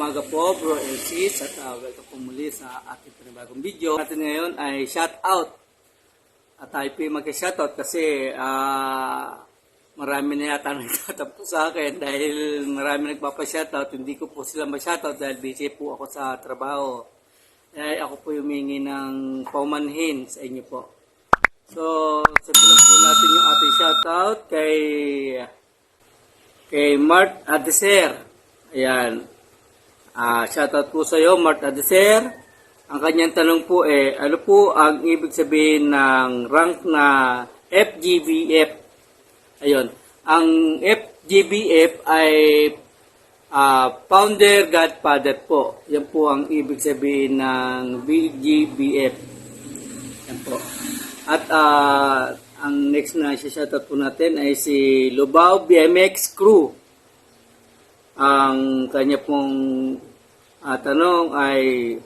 umaga po, bro and sis, at welcome po muli sa ating panibagong video. Natin ngayon ay shout out. At tayo po yung mag-shoutout kasi marami na yata nagtatampo sa akin dahil marami nagpapa-shoutout. Hindi ko po sila ma-shoutout dahil busy po ako sa trabaho. Dahil ako po humingi ng paumanhin sa inyo po. So, sabihin po natin yung ating shoutout kay Mart Adeser. Ayan. Shoutout po sa iyo, Mart Adeser. Ang kanyang tanong po ano po ang ibig sabihin ng rank na FGBF? Ayun. Ang FGBF ay Founder Godfather po. Yan po ang ibig sabihin ng VGBF. Yan po. At ang next na shoutout po natin ay si Lubao BMX Crew. Ang kanya pong tanong ay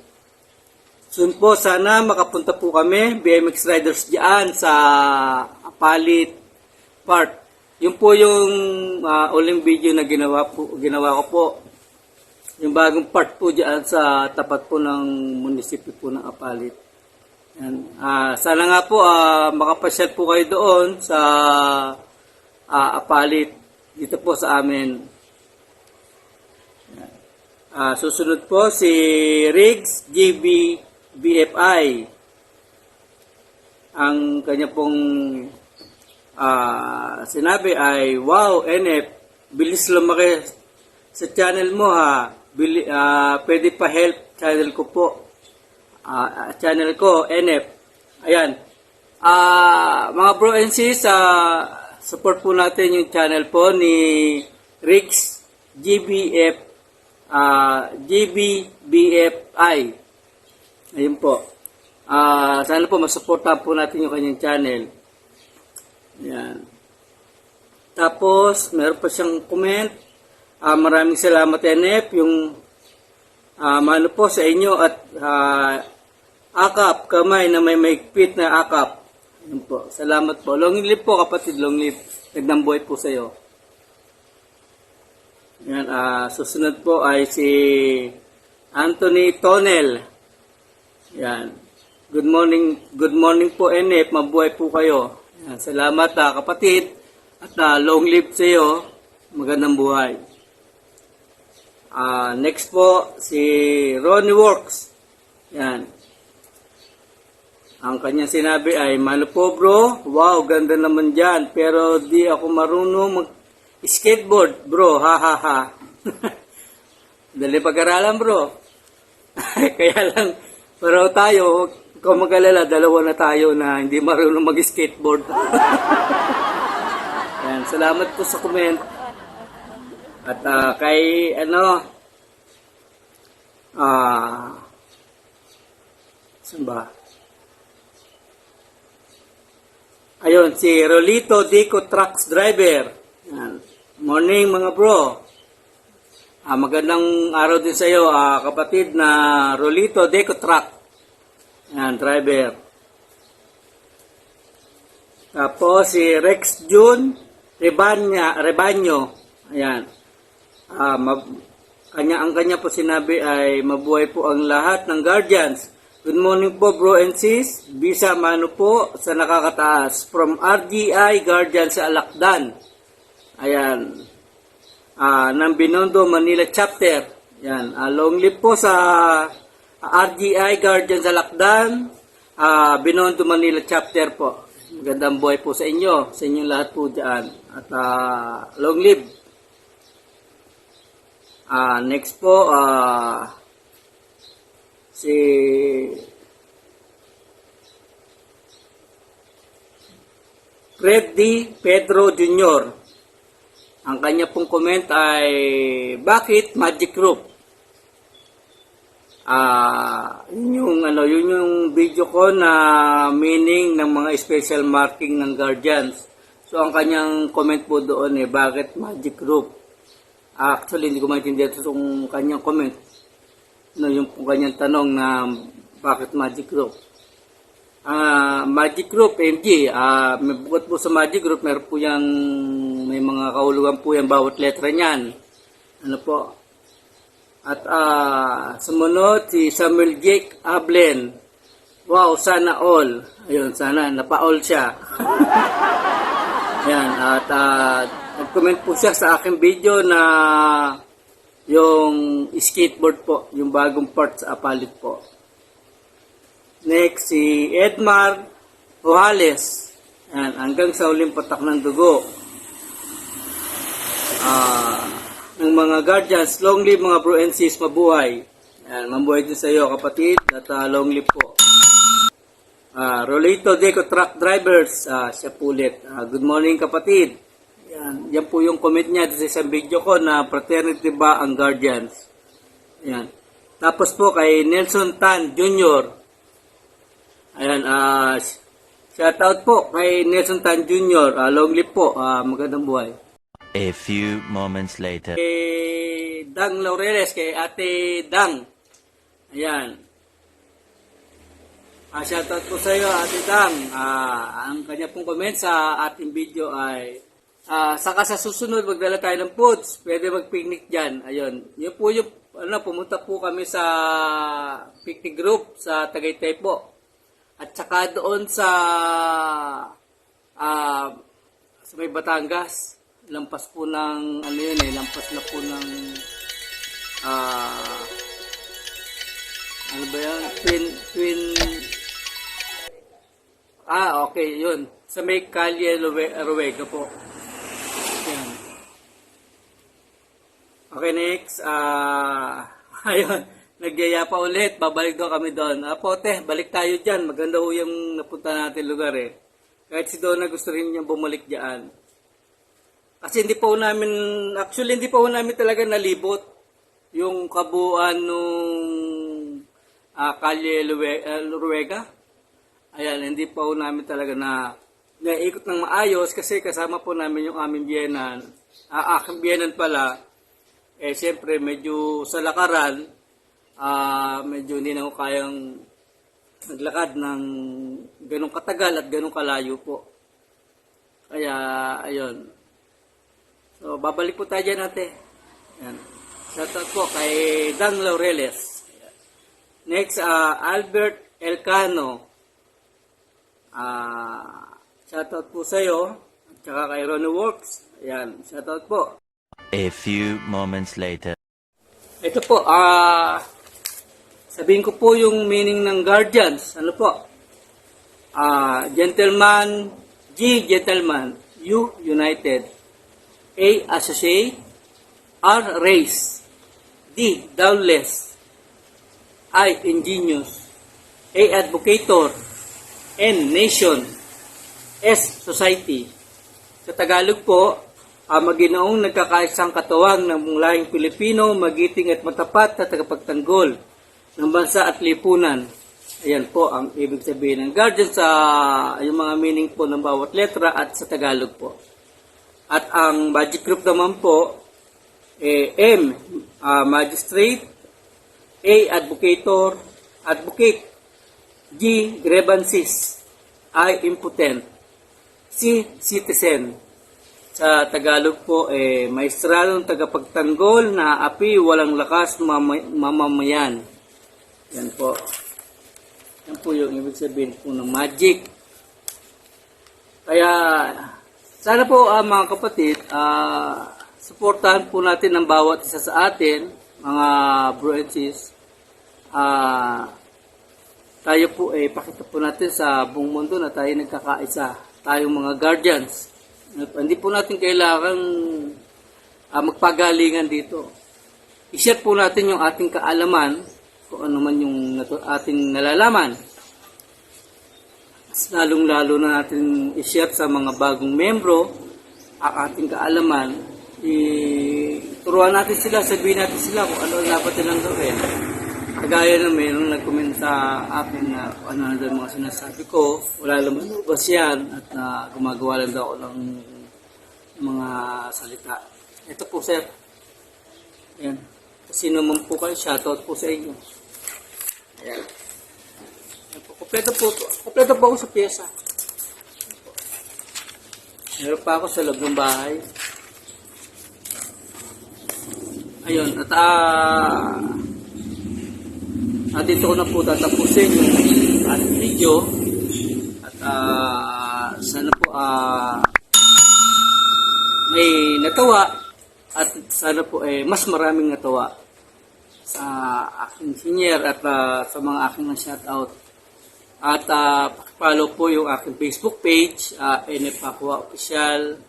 soon po sana makapunta po kami BMX riders diyan sa Apalit Park. Yun po yung uling video na ginawa ko po. Yung bagong part po diyan sa tapat po ng munisipyo po ng Apalit. Yan. Sana nga po makapasyal po kayo doon sa Apalit dito po sa amin. Susunod po si Riggs GB BFI. Ang kanya pong sinabi ay, wow, NF, bilis lumaki sa channel mo ha. Pwede pa help channel ko po. Channel ko, NF. Ayan. Mga bro and sis, support po natin yung channel po ni Riggs GBBFI. Ayun po. Sana po masuportahan po natin yung kanyang channel. Ayan. Tapos, meron pa siyang comment. Maraming salamat NF. Yung mano po sa inyo at akap, kamay na may maigpit na akap. Ayun po. Salamat po. Long live po kapatid, long live. Nagdambuhay po sa iyo. Yan, susunod po ay si Anthony Tonel. Yan. Good morning po NF, mabuhay po kayo. Yan, salamat kapatid at long live sa iyo. Magandang buhay. Next po si Ronnie Works. Yan. Ang kanyang sinabi ay, mano po bro, wow, ganda naman dyan, pero di ako marunong skateboard, bro, ha ha ha. Dali pag-aralan, bro. Kaya lang, pero tayo, kung mag-alala, dalawa na tayo na hindi marunong mag-skateboard. Yan, salamat po sa comment. At kay, saan ba? Ayun, si Rolito Dico Trucks Driver. Yan. Morning mga bro. Magandang araw din sa iyo, kapatid na Rolito Deco Truck. Yan, driver. Tapos si Rex June Rebanyo. Ayan. Ang kanya po sinabi ay mabuhay po ang lahat ng guardians. Good morning po bro and sis. Bisa mano po sa nakakataas. From RGI Guardian sa Alakdan. Ayan. Ng Binondo, Manila chapter. Ayan. Long live po sa RGI Guardian sa Lakdan. Binondo, Manila chapter po. Magandang buhay po sa inyo. Sa inyong lahat po dyan. At long live. Next po, si Freddy Pedro Jr. Ang kanya pong comment ay, bakit Magic Group? Yun yung video ko na meaning ng mga special marking ng guardians. So, ang kanyang comment po doon bakit Magic Group? Actually, hindi ko maintindihan itong kanyang comment. Yung kanyang tanong na bakit Magic Group? Magic Group, MG, may bukod po sa Magic Group, meron po may mga kahulugan po yan bawat letra niyan. Ano po? At sumunod si Samuel Jake Ablen. Wow, sana all. Ayun, sana napa-all siya. Ayan, at nag-comment po siya sa aking video na yung skateboard po, yung bagong part sa Apalit po. Next, si Edmar Rojales. Ayan, hanggang sa uling patak ng dugo. Ng mga guardians, long live mga bro and sis, mabuhay. Ayan, mabuhay din sa iyo kapatid, at long live po. Rolito Deco Truck Drivers, siya pulit. Good morning kapatid. Yan po yung comment niya sa isang video ko na fraternity ba ang guardians. Yan. Tapos po kay Nelson Tan Jr. Ayan, shout out po kay Nelson Tan Jr. Long live po, magandang buhay. A few moments later. Kay Dang Laureles, kay Ate Dang. Ayan. Shoutout po sa iyo, Ate Dang. Ang kanya pong comment sa ating video ay saka sa susunod magdala tayo ng foods. Pwede mag-picnic dyan. Ayun. Yun po yung pumunta po kami sa picnic group sa Tagaytay po. At saka doon sa may Batangas. Lampas po ng lampas na po ng ano ba yan? Twin okay, yun. Sa may Kalye Ruega po. Yan. Okay, next. Ayun. Nagyaya pa ulit. Babalik daw kami doon. Pote, balik tayo dyan. Maganda ho yung napunta natin lugar eh. Kahit si Donna gusto rin niyang bumalik dyan. Kasi hindi pa ho namin talaga nalibot yung kabuuan nung Kalye Ruega. Ayan, hindi pa po namin talaga naikot ng maayos kasi kasama po namin yung aming biyenan. Aking biyenan pala, siyempre medyo sa lakaran, medyo hindi na ako kayang naglakad ng ganong katagal at ganong kalayo po. Kaya, ayun. So, babalik po tayo dyan natin. Ayan. Shoutout po kay Dang Laureles. Next, Albert Elcano. Shoutout po sa iyo at saka kay Ronnie Works. Ayan, shoutout po. A few moments later. Ito po, sabihin ko po yung meaning ng guardians. Ano po? Gentleman, G, gentleman, U, united, A, associate, R, race, D, doubtless, I, ingenious, A, advocator, N, nation, S, society. Sa Tagalog po, maginoong nagkakaisang katuwang ng lahing Pilipino, magiting at matapat na tagapagtanggol ng bansa at lipunan. Ayan po ang ibig sabihin ng guardian sa yung mga meaning po ng bawat letra at sa Tagalog po. At ang magic group naman po, M, magistrate, A, advocator, advocate, G, grievances, I, impotent, C, citizen. Sa Tagalog po, maestradong tagapagtanggol na api walang lakas mamamayan. Yan po. Yan po yung ibig sabihin po ng magic. Kaya, sana po mga kapatid, suportahan po natin ang bawat isa sa atin, mga bro and sis. Tayo po pakita po natin sa buong mundo na tayo nagkakaisa. Tayong mga guardians. Hindi po natin kailangan magpagalingan dito. I-share po natin yung ating kaalaman, kung ano man yung ating nalalaman. Mas lalong-lalo na natin i-share sa mga bagong membro ang ating kaalaman. Turuan natin sila, sabihin natin sila kung ano dapat nilang gawin. Kagaya na mayroong nag-comment sa akin na ano na mga sinasabi ko, wala naman lubas yan at gumagawa lang daw ako ng mga salita. Ito po sir. Ayan. Sino man po kayo, shoutout po sa inyo. Ayan. Kompleto po ako sa pyesa. Meron pa ako sa loob ng bahay. Ayun, at dito ko na po tatapusin yung ating video. At sana po may natawa at sana po mas maraming natawa sa aking senior at sa mga aking na-shoutout. At pakipollow po yung aking Facebook page, NF Aqua Official,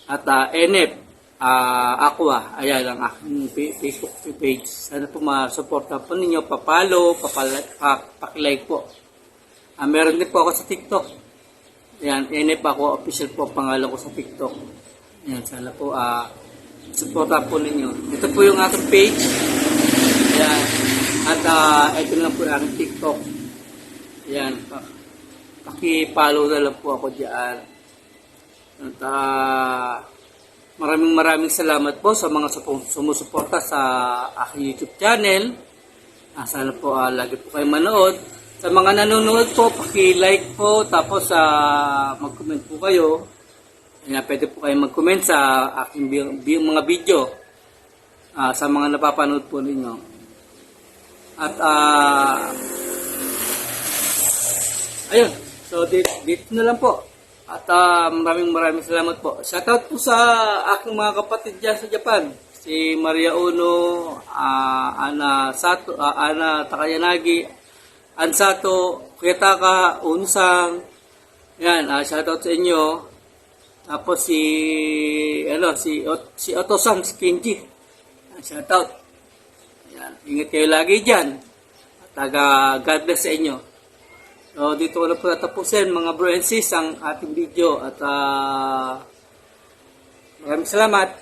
at NF Aqua. Ayan ang aking Facebook page. Sana po masuporta po ninyo, papalo, pakilike po. Meron din po ako sa TikTok. Ayan, NF Aqua Official po pangalan ko sa TikTok. Ayan, sana po suporta po ninyo. Ito po yung aking page. Ayan. At ito lang po yung aking TikTok. Ayan. Pakipollow na lang po ako dyan. At maraming salamat po sa mga sumusuporta sa aking YouTube channel. Sana po lagi po kayo manood. Sa mga nanonood po, paki-like po, tapos mag-comment po kayo. Ayan, pwede po kayo mag-comment sa aking mga video sa mga napapanood po ninyo. At ayun, so dito na lang po. At maraming salamat po. Shoutout po sa aking mga kapatid dyan sa Japan. Si Maria Uno, Ana Sato, Ana Takayanagi, Ansato, Kuyataka, Unsang. Yan, shoutout sa inyo. Tapos si Otosang, si Kenji. Shoutout. Yan, ingat kayo lagi dyan. At God bless sa inyo. So, dito ko na po natapusin mga bro and sis ang ating video at maraming salamat.